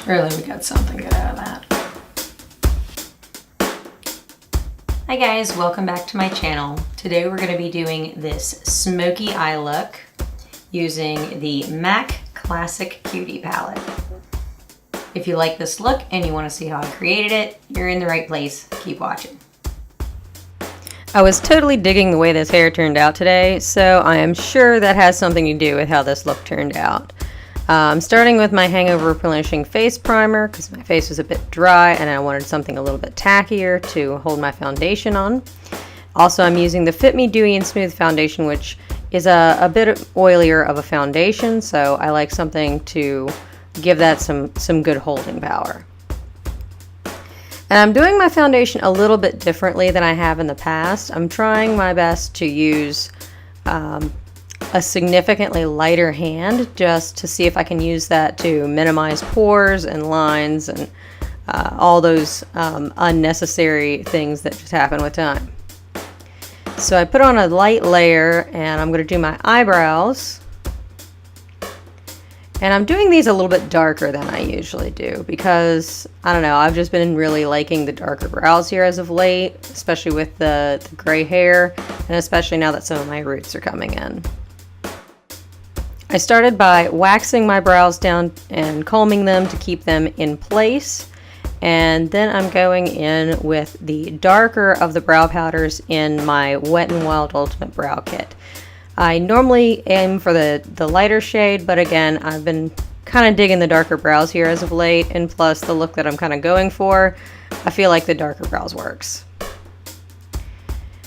Really, we got something good out of that. Hi guys, welcome back to my channel. Today we're going to be doing this smoky eye look using the MAC Classic Cutie palette. If you like this look and you want to see how I created it, you're in the right place. Keep watching. I was totally digging the way this hair turned out today, so I am sure that has something to do with how this look turned out. I'm starting with my Hangover Replenishing Face Primer because my face was a bit dry and I wanted something a little bit tackier to hold my foundation on. Also, I'm using the Fit Me Dewy and Smooth foundation, which is a bit oilier of a foundation, so I like something to give that some good holding power. And I'm doing my foundation a little bit differently than I have in the past. I'm trying my best to use a significantly lighter hand just to see if I can use that to minimize pores and lines and all those unnecessary things that just happen with time. So I put on a light layer and I'm going to do my eyebrows. And I'm doing these a little bit darker than I usually do because, I don't know, I've just been really liking the darker brows here as of late, especially with the gray hair, and especially now that some of my roots are coming in. I started by waxing my brows down and combing them to keep them in place, and then I'm going in with the darker of the brow powders in my Wet n Wild Ultimate Brow Kit. I normally aim for the lighter shade, but again, I've been kind of digging the darker brows here as of late, and plus the look that I'm kind of going for, I feel like the darker brows works.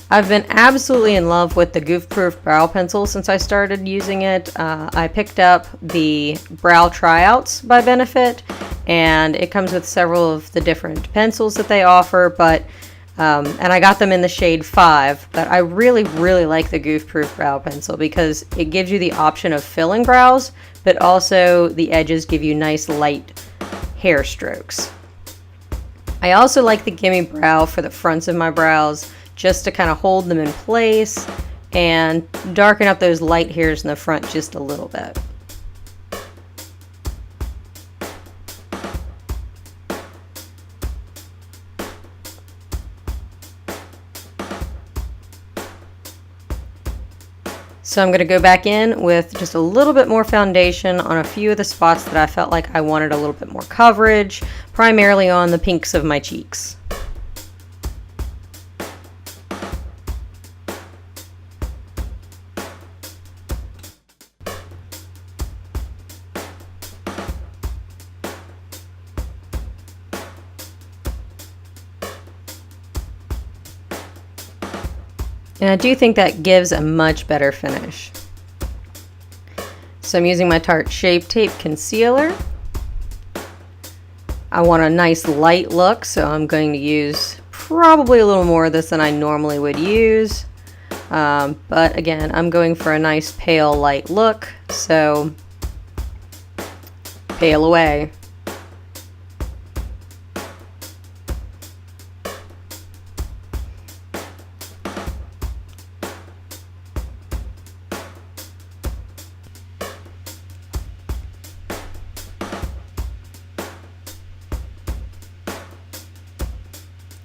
I've been absolutely in love with the Goof Proof Brow Pencil since I started using it. I picked up the Brow Tryouts by Benefit, and it comes with several of the different pencils that they offer, but and I got them in the shade 5, but I really like the Goof Proof Brow Pencil because it gives you the option of filling brows, but also the edges give you nice light hair strokes. I also like the Gimme Brow for the fronts of my brows just to kind of hold them in place and darken up those light hairs in the front just a little bit. So I'm going to go back in with just a little bit more foundation on a few of the spots that I felt like I wanted a little bit more coverage, primarily on the pinks of my cheeks. And I do think that gives a much better finish. So I'm using my Tarte Shape Tape Concealer. I want a nice light look, so I'm going to use probably a little more of this than I normally would use. But again, I'm going for a nice pale light look, so pale away.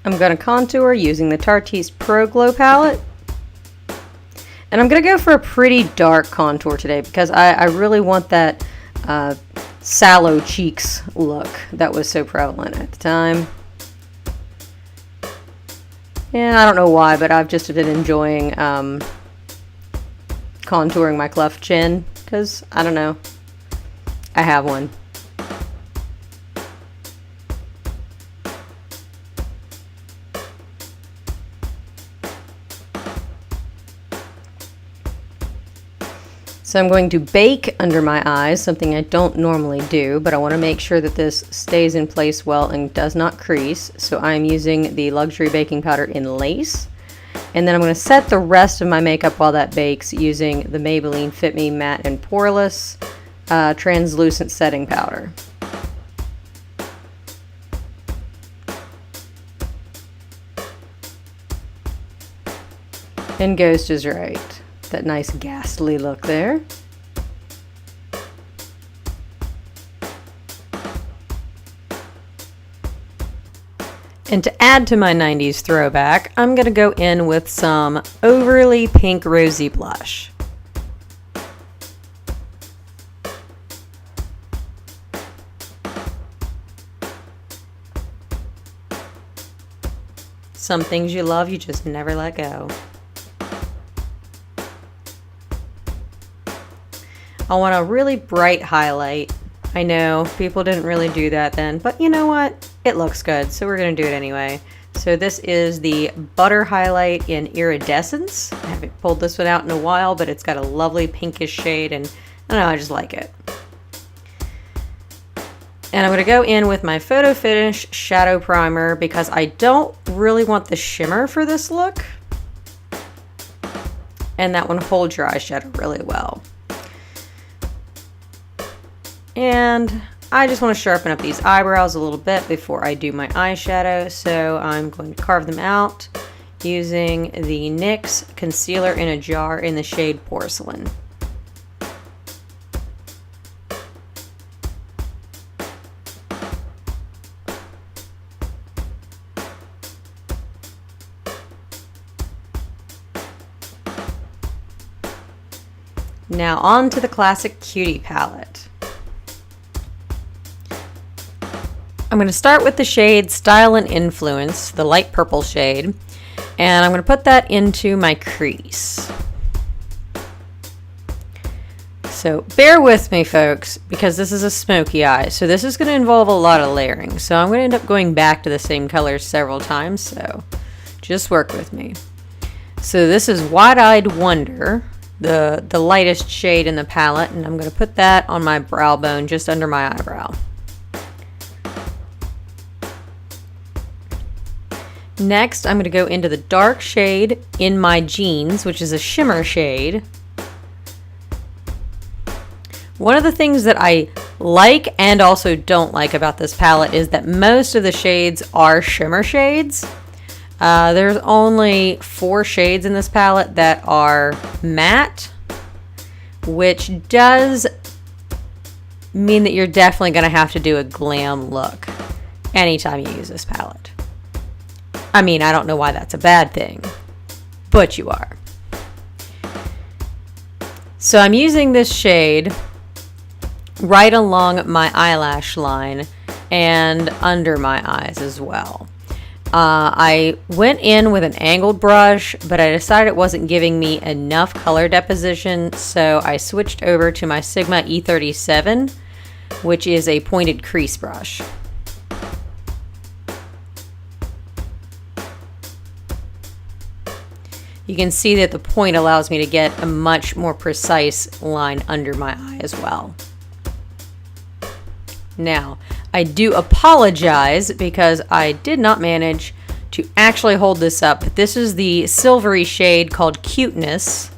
I'm going to contour using the Torteist Pro Glow palette. And I'm going to go for a pretty dark contour today because I really want that sallow cheeks look that was so prevalent at the time. Yeah, I don't know why, but I've just been enjoying contouring my cleft chin because, I don't know, I have one. So I'm going to bake under my eyes, something I don't normally do, but I want to make sure that this stays in place well and does not crease. So I'm using the Luxury Baking Powder in Lace. And then I'm going to set the rest of my makeup while that bakes using the Maybelline Fit Me Matte and Poreless Translucent Setting Powder. And Ghost is right. That nice ghastly look there. And to add to my 90s throwback, I'm going to go in with some overly pink rosy blush. Some things you love, you just never let go. I want a really bright highlight. I know people didn't really do that then, but you know what? It looks good, so we're going to do it anyway. So this is the Butter Highlight in Iridescence. I haven't pulled this one out in a while, but it's got a lovely pinkish shade, and I don't know, I just like it. And I'm going to go in with my Photo Finish Shadow Primer because I don't really want the shimmer for this look. And that one holds your eyeshadow really well. And I just want to sharpen up these eyebrows a little bit before I do my eyeshadow, so I'm going to carve them out using the NYX Concealer in a Jar in the shade Porcelain. Now on to the classic Cutie palette. I'm going to start with the shade Style and Influence, the light purple shade, and I'm going to put that into my crease. So bear with me, folks, because this is a smoky eye, so this is going to involve a lot of layering. So I'm going to end up going back to the same colors several times, so just work with me. So this is Wide-Eyed Wonder, the lightest shade in the palette, and I'm going to put that on my brow bone just under my eyebrow. Next, I'm going to go into the dark shade In My Jeans, which is a shimmer shade. One of the things that I like and also don't like about this palette is that most of the shades are shimmer shades. There's only 4 shades in this palette that are matte, which does mean that you're definitely going to have to do a glam look anytime you use this palette. I mean, I don't know why that's a bad thing, but you are. So I'm using this shade right along my eyelash line and under my eyes as well. I went in with an angled brush, but I decided it wasn't giving me enough color deposition, so I switched over to my Sigma E37, which is a pointed crease brush. You can see that the point allows me to get a much more precise line under my eye as well. Now, I do apologize because I did not manage to actually hold this up. This is the silvery shade called Cuteness,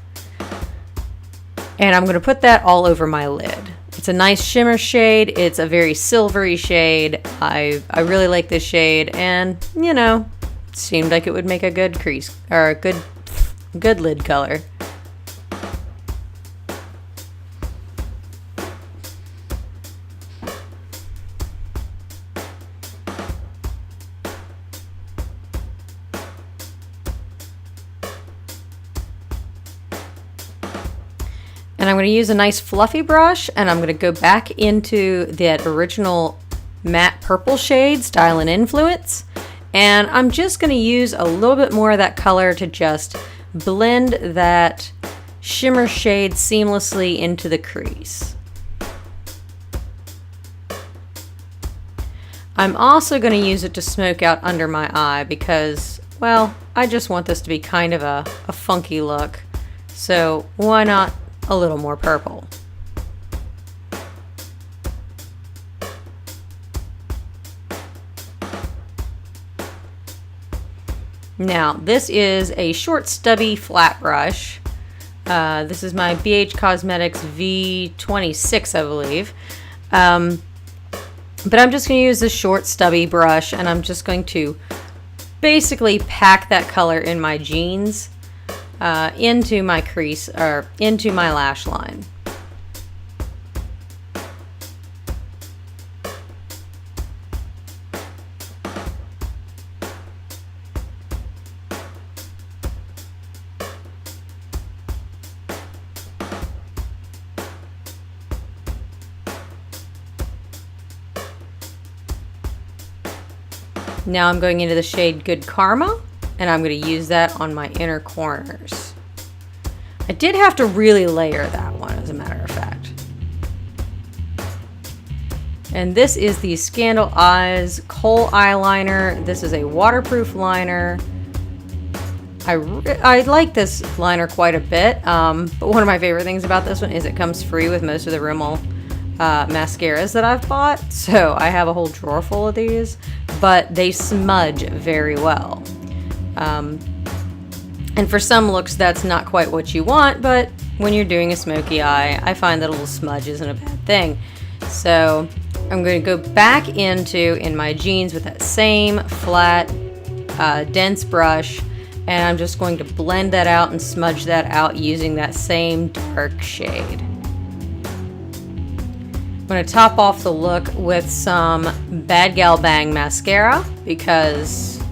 and I'm going to put that all over my lid. It's a nice shimmer shade. It's a very silvery shade. I really like this shade, and you know, it seemed like it would make a good crease or a good lid color. And I'm going to use a nice fluffy brush, and I'm going to go back into that original matte purple shade, Style and Influence, and I'm just going to use a little bit more of that color to just blend that shimmer shade seamlessly into the crease. I'm also going to use it to smoke out under my eye because, well, I just want this to be kind of a funky look. So why not a little more purple? Now, this is a short stubby flat brush. This is my BH Cosmetics V26, I believe. But I'm just going to use this short stubby brush, and I'm just going to basically pack that color in my jeans into my crease, or into my lash line. Now I'm going into the shade Good Karma, and I'm going to use that on my inner corners. I did have to really layer that one, as a matter of fact. And this is the Scandaleyes Kohl eyeliner. This is a waterproof liner. I like this liner quite a bit, but one of my favorite things about this one is it comes free with most of the Rimmel mascaras that I've bought. So I have a whole drawer full of these, but they smudge very well. And for some looks, that's not quite what you want, but when you're doing a smoky eye, I find that a little smudge isn't a bad thing. So I'm going to go back in my jeans with that same flat, dense brush, and I'm just going to blend that out and smudge that out using that same dark shade. I'm going to top off the look with some Bad Gal Bang mascara because,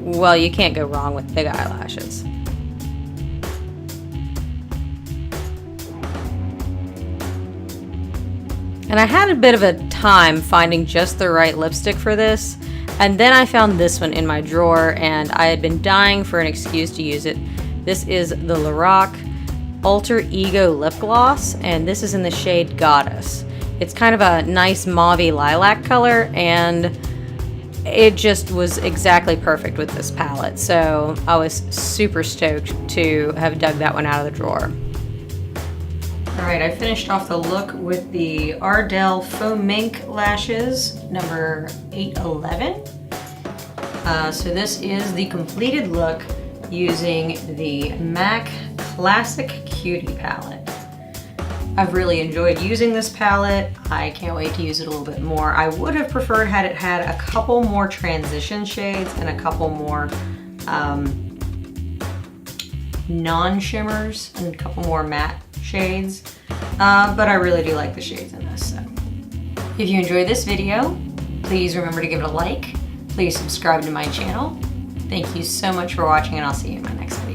well, you can't go wrong with big eyelashes. And I had a bit of a time finding just the right lipstick for this, and then I found this one in my drawer, and I had been dying for an excuse to use it. This is the Lorac Alter Ego Lip Gloss, and this is in the shade Goddess. It's kind of a nice mauvey lilac color, and it just was exactly perfect with this palette, so I was super stoked to have dug that one out of the drawer. Alright, I finished off the look with the Ardell Faux Mink Lashes, number 811. So this is the completed look using the MAC Classic Cutie palette. I've really enjoyed using this palette. I can't wait to use it a little bit more. I would have preferred had it had a couple more transition shades and a couple more non-shimmers and a couple more matte shades, but I really do like the shades in this. So if you enjoyed this video, please remember to give it a like. Please subscribe to my channel. Thank you so much for watching, and I'll see you in my next video.